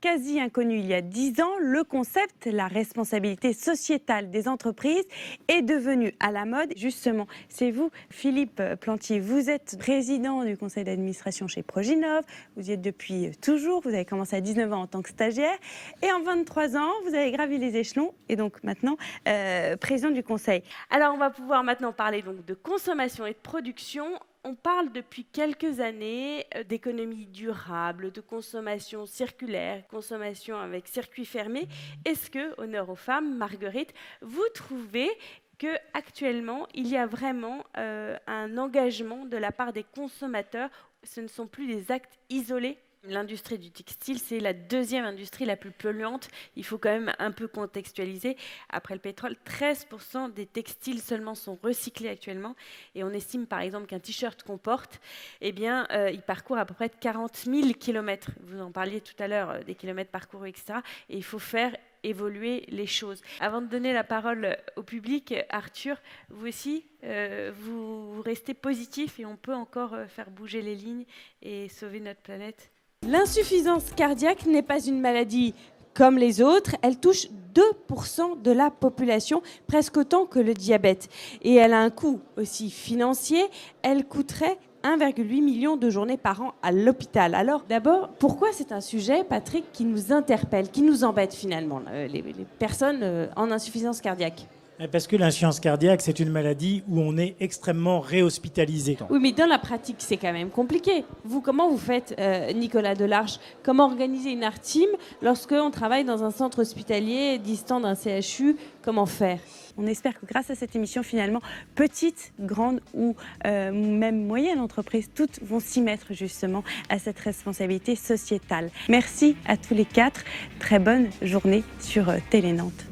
quasi inconnu il y a 10 ans, le concept, la responsabilité sociétale des entreprises est devenu à la mode. Justement, c'est vous, Philippe Plantier, vous êtes président du conseil d'administration chez Proginov, vous y êtes depuis toujours, vous avez commencé à 19 ans en tant que stagiaire et en 23 ans, vous avez gravi les échelons et donc maintenant président du conseil. Alors on va pouvoir maintenant parler donc de consommation et de production. On parle depuis quelques années d'économie durable, de consommation circulaire, consommation avec circuit fermé. Est-ce que, honneur aux femmes, Marguerite, vous trouvez qu'actuellement, il y a vraiment un engagement de la part des consommateurs? Ce ne sont plus des actes isolés? L'industrie du textile, c'est la deuxième industrie la plus polluante. Il faut quand même un peu contextualiser. Après le pétrole, 13% des textiles seulement sont recyclés actuellement. Et on estime par exemple qu'un t-shirt qu'on porte, eh bien, il parcourt à peu près 40 000 kilomètres. Vous en parliez tout à l'heure des kilomètres parcourus, etc. Et il faut faire évoluer les choses. Avant de donner la parole au public, Arthur, vous aussi, vous restez positif et on peut encore faire bouger les lignes et sauver notre planète. L'insuffisance cardiaque n'est pas une maladie comme les autres. Elle touche 2% de la population, presque autant que le diabète. Et elle a un coût aussi financier. Elle coûterait 1,8 million de journées par an à l'hôpital. Alors d'abord, pourquoi c'est un sujet, Patrick, qui nous interpelle, qui nous embête finalement, les personnes en insuffisance cardiaque? Parce que l'insuffisance cardiaque, c'est une maladie où on est extrêmement réhospitalisé. Oui, mais dans la pratique, c'est quand même compliqué. Vous, comment vous faites, Nicolas Delarche? Comment organiser une ARTIM lorsqu'on travaille dans un centre hospitalier distant d'un CHU? Comment faire? On espère que grâce à cette émission, finalement, petites, grandes ou même moyennes entreprises, toutes vont s'y mettre justement à cette responsabilité sociétale. Merci à tous les quatre. Très bonne journée sur Télé Nantes.